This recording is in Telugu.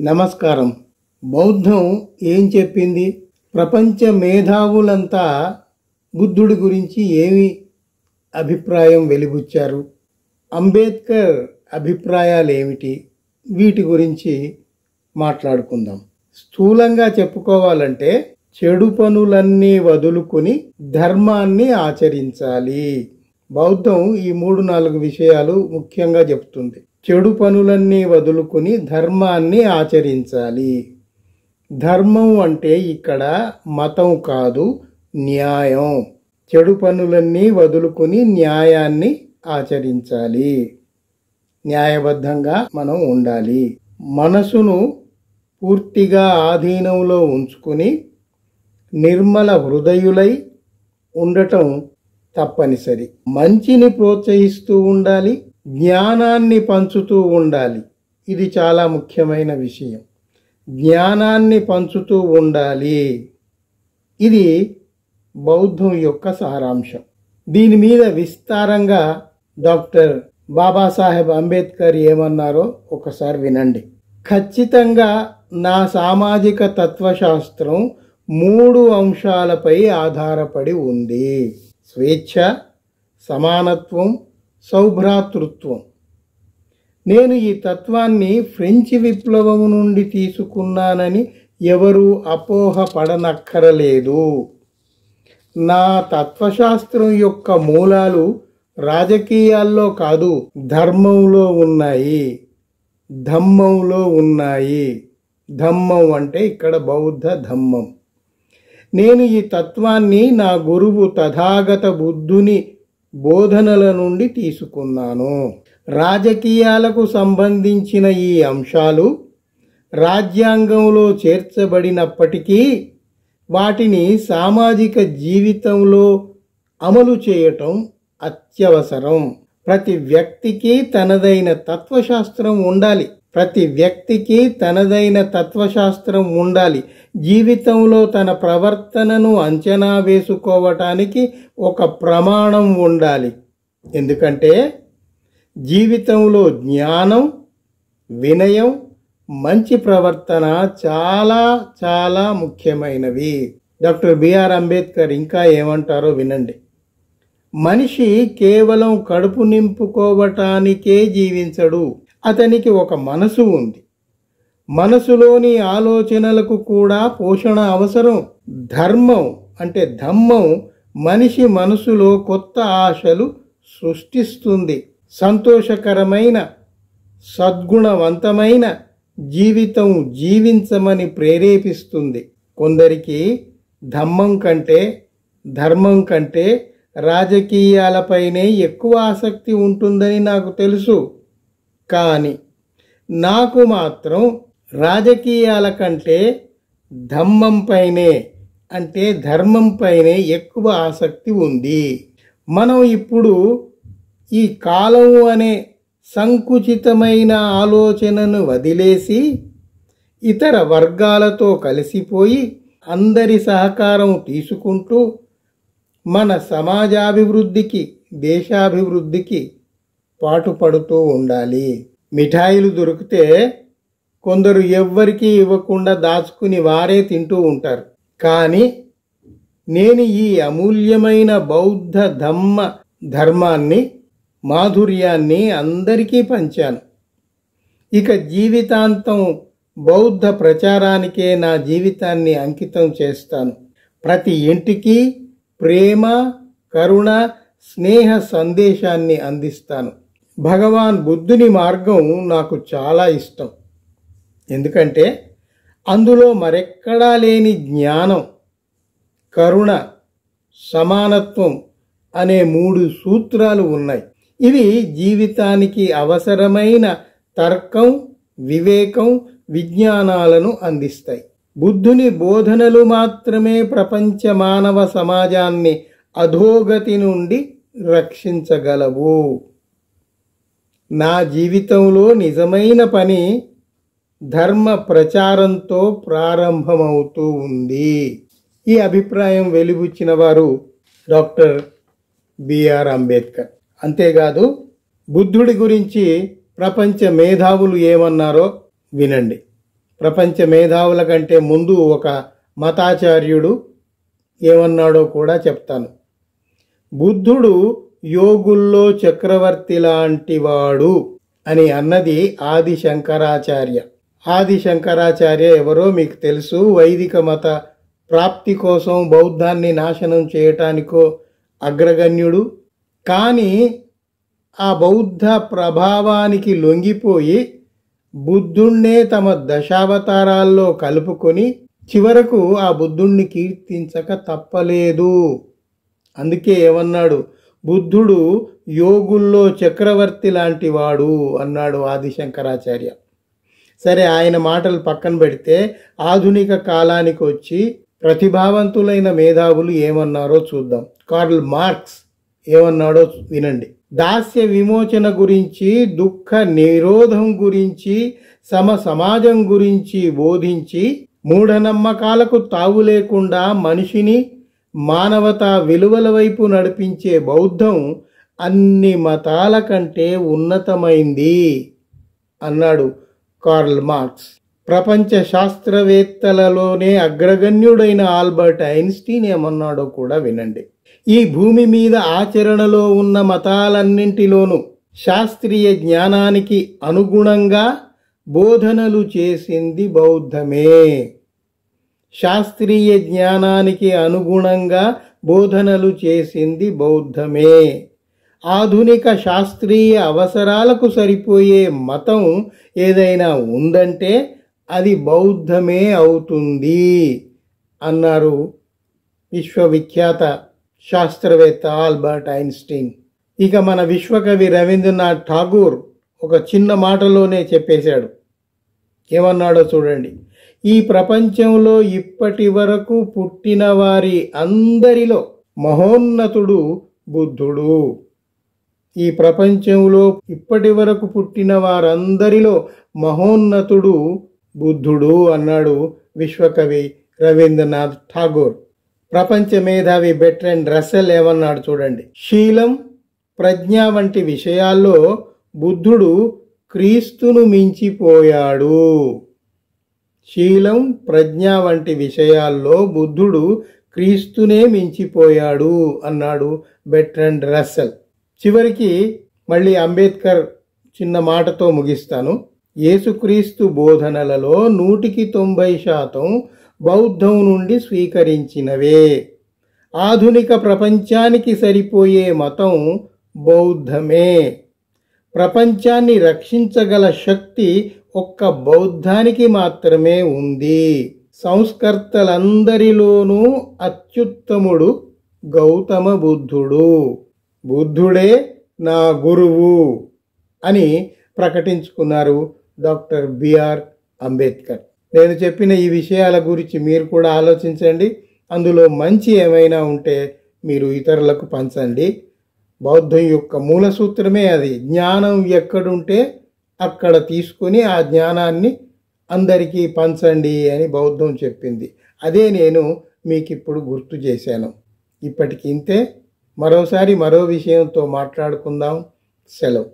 నమస్కారం. బౌద్ధం ఏం చెప్పింది? ప్రపంచ మేధావులంతా బుద్ధుడి గురించి ఏమి అభిప్రాయం వెలిబుచ్చారు? అంబేద్కర్ అభిప్రాయాలు ఏమిటి? వీటి గురించి మాట్లాడుకుందాం. స్థూలంగా చెప్పుకోవాలంటే చెడు పనులన్నీ వదులుకుని ధర్మాన్ని ఆచరించాలి. బౌద్ధం ఈ 3-4 విషయాలు ముఖ్యంగా చెప్తుంది. చెడు పనులన్నీ వదులుకుని ధర్మాన్ని ఆచరించాలి. ధర్మం అంటే ఇక్కడ మతం కాదు, న్యాయం. చెడు పనులన్నీ వదులుకుని న్యాయాన్ని ఆచరించాలి. న్యాయబద్ధంగా మనం ఉండాలి. మనసును పూర్తిగా ఆధీనంలో ఉంచుకుని నిర్మల హృదయులై ఉండటం తప్పనిసరి. మంచిని ప్రోత్సహిస్తూ ఉండాలి, జ్ఞానాన్ని పంచుతూ ఉండాలి. ఇది చాలా ముఖ్యమైన విషయం. జ్ఞానాన్ని పంచుతూ ఉండాలి. ఇది బౌద్ధం యొక్క సారాంశం. దీని మీద విస్తారంగా డాక్టర్ బాబాసాహెబ్ అంబేద్కర్ ఏమన్నారో ఒకసారి వినండి. ఖచ్చితంగా నా సామాజిక తత్వశాస్త్రం 3 అంశాలపై ఆధారపడి ఉంది: స్వేచ్ఛ, సమానత్వం, సౌభ్రాతృత్వం. నేను ఈ తత్వాన్ని ఫ్రెంచ్ విప్లవం నుండి తీసుకున్నానని ఎవరూ అపోహపడనక్కరలేదు. నా తత్వశాస్త్రం యొక్క మూలాలు రాజకీయాల్లో కాదు, ధర్మంలో ఉన్నాయి, ధమ్మంలో ఉన్నాయి. ధమ్మం అంటే ఇక్కడ బౌద్ధ ధమ్మం. నేను ఈ తత్వాన్ని నా గురువు తథాగత బుద్ధుని బోధనల నుండి తీసుకున్నాను. రాజకీయాలకు సంబంధించిన ఈ అంశాలు రాజ్యాంగంలో చేర్చబడినప్పటికీ వాటిని సామాజిక జీవితంలో అమలు చేయటం అత్యవసరం. ప్రతి వ్యక్తికి తనదైన తత్వశాస్త్రం ఉండాలి. జీవితంలో తన ప్రవర్తనను అంచనా వేసుకోవటానికి ఒక ప్రమాణం ఉండాలి. ఎందుకంటే జీవితంలో జ్ఞానం, వినయం, మంచి ప్రవర్తన చాలా చాలా ముఖ్యమైనవి. డాక్టర్ బిఆర్ అంబేద్కర్ ఇంకా ఏమంటారో వినండి. మనిషి కేవలం కడుపు నింపుకోవటానికే జీవించడు. అతనికి ఒక మనసు ఉంది. మనసులోని ఆలోచనలకు కూడా పోషణ అవసరం. ధర్మం అంటే ధమ్మం మనిషి మనసులో కొత్త ఆశలు సృష్టిస్తుంది. సంతోషకరమైన, సద్గుణవంతమైన జీవితం జీవించమని ప్రేరేపిస్తుంది. కొందరికి ధర్మం కంటే రాజకీయాలపైనే ఎక్కువ ఆసక్తి ఉంటుందని నాకు తెలుసు. కానీ నాకు మాత్రం రాజకీయాల కంటే ధర్మంపైనే ఎక్కువ ఆసక్తి ఉంది. మనం ఇప్పుడు ఈ కాలం అనే సంకుచితమైన ఆలోచనను వదిలేసి ఇతర వర్గాలతో కలిసిపోయి అందరి సహకారం తీసుకుంటూ మన సమాజాభివృద్ధికి, దేశాభివృద్ధికి పాటుపడుతూ ఉండాలి. మిఠాయిలు దొరికితే కొందరు ఎవ్వరికీ ఇవ్వకుండా దాచుకుని వారే తింటూ ఉంటారు. కానీ నేను ఈ అమూల్యమైన బౌద్ధ ధర్మాన్ని, మాధుర్యాన్ని అందరికీ పంచాను. ఇక జీవితాంతం బౌద్ధ ప్రచారానికే నా జీవితాన్ని అంకితం చేస్తాను. ప్రతి ఇంటికి ప్రేమ, కరుణ, స్నేహ సందేశాన్ని అందిస్తాను. భగవాన్ బుద్ధుని మార్గం నాకు చాలా ఇష్టం. ఎందుకంటే అందులో మరెక్కడా లేని జ్ఞానం, కరుణ, సమానత్వం అనే 3 సూత్రాలు ఉన్నాయి. ఇవి జీవితానికి అవసరమైన తర్కం, వివేకం, విజ్ఞానాలను అందిస్తాయి. బుద్ధుని బోధనలు మాత్రమే ప్రపంచ మానవ సమాజాన్ని అధోగతి నుండి రక్షించగలవు. నా జీవితంలో నిజమైన పని ధర్మ ప్రచారంతో ప్రారంభమవుతూ ఉంది. ఈ అభిప్రాయం వెలిబుచ్చిన వారు డాక్టర్ బిఆర్ అంబేద్కర్. అంతేకాదు బుద్ధుడి గురించి ప్రపంచ మేధావులు ఏమన్నారో వినండి. ప్రపంచ మేధావుల కంటే ముందు ఒక మతాచార్యుడు ఏమన్నాడో కూడా చెప్తాను. బుద్ధుడు యోగుల్లో చక్రవర్తి లాంటివాడు అని అన్నది ఆది శంకరాచార్య. ఆది శంకరాచార్య ఎవరో మీకు తెలుసు. వైదిక మత ప్రాప్తి కోసం బౌద్ధాన్ని నాశనం చేయటానికో అగ్రగణ్యుడు. కానీ ఆ బౌద్ధ ప్రభావానికి లొంగిపోయి బుద్ధుణ్ణే తమ దశావతారాల్లో కలుపుకొని చివరకు ఆ బుద్ధుణ్ణి కీర్తించక తప్పలేదు. అందుకే ఏమన్నాడు, బుద్ధుడు యోగుల్లో చక్రవర్తి లాంటి వాడు అన్నాడు ఆది శంకరాచార్య. సరే, ఆయన మాటలు పక్కన పెడితే ఆధునిక కాలానికి వచ్చి ప్రతిభావంతులైన మేధావులు ఏమన్నారో చూద్దాం. కార్ల్ మార్క్స్ ఏమన్నాడో వినండి. దాస్య విమోచన గురించి, దుఃఖ నిరోధం గురించి, సమాజం గురించి బోధించి మూఢనమ్మకాలకు తావు లేకుండా మనిషిని మానవతా విలువల వైపు నడిపించే బౌద్ధం అన్ని మతాల కంటే ఉన్నతమైంది అన్నాడు కార్ల్ మార్క్స్. ప్రపంచ శాస్త్రవేత్తలలోనే అగ్రగణ్యుడైన ఆల్బర్ట్ ఐన్స్టీన్ ఏమన్నాడో కూడా వినండి. ఈ భూమి మీద ఆచరణలో ఉన్న మతాలన్నింటిలోనూ శాస్త్రీయ జ్ఞానానికి అనుగుణంగా బోధనలు చేసింది బౌద్ధమే. శాస్త్రీయ జ్ఞానానికి అనుగుణంగా బోధనలు చేసింది బౌద్ధమే. ఆధునిక శాస్త్రీయ అవసరాలకు సరిపోయే మతం ఏదైనా ఉందంటే అది బౌద్ధమే అవుతుంది అన్నారు విశ్వవిఖ్యాత శాస్త్రవేత్త ఆల్బర్ట్ ఐన్స్టీన్. ఇక మన విశ్వకవి రవీంద్రనాథ్ ఠాగూర్ ఒక చిన్న మాటలోనే చెప్పేశాడు. ఏమన్నాడో చూడండి. ఈ ప్రపంచంలో ఇప్పటి వరకు పుట్టిన వారి అందరిలో మహోన్నతుడు బుద్ధుడు. ఈ ప్రపంచంలో ఇప్పటి వరకు పుట్టిన వారందరిలో మహోన్నతుడు బుద్ధుడు అన్నాడు విశ్వకవి రవీంద్రనాథ్ ఠాగూర్. ప్రపంచ మేధావి బెర్ట్రాండ్ రస్సెల్ ఏమన్నాడు చూడండి. శీలం, ప్రజ్ఞ వంటి విషయాల్లో బుద్ధుడు క్రీస్తును మించిపోయాడు. శీలం, ప్రజ్ఞ వంటి విషయాల్లో బుద్ధుడు క్రీస్తునే మించిపోయాడు అన్నాడు బెర్ట్రాండ్ రస్సెల్. చివరికి మళ్ళీ అంబేద్కర్ చిన్న మాటతో ముగిస్తాను. యేసుక్రీస్తు బోధనలలో 100% బౌద్ధం నుండి స్వీకరించినవే. ఆధునిక ప్రపంచానికి సరిపోయే మతం బౌద్ధమే. ప్రపంచాన్ని రక్షించగల శక్తి ఒక్క బౌద్ధానికి మాత్రమే ఉంది. సంస్కర్తలందరిలోనూ అత్యుత్తముడు గౌతమ బుద్ధుడు. బుద్ధుడే నా గురువు అని ప్రకటించుకున్నారు డాక్టర్ బిఆర్ అంబేద్కర్. నేను చెప్పిన ఈ విషయాల గురించి మీరు కూడా ఆలోచించండి. అందులో మంచి ఏమైనా ఉంటే మీరు ఇతరులకు పంచండి. బౌద్ధం యొక్క మూల సూత్రమే అది. జ్ఞానం ఎక్కడుంటే అక్కడ తీసుకొని ఆ జ్ఞానాన్ని అందరికీ పంచండి అని బౌద్ధం చెప్పింది. అదే నేను మీకు ఇప్పుడు గుర్తు చేశాను. ఇప్పటికి ఇంతే. మరోసారి మరో విషయంతో మాట్లాడుకుందాం. సెలవు.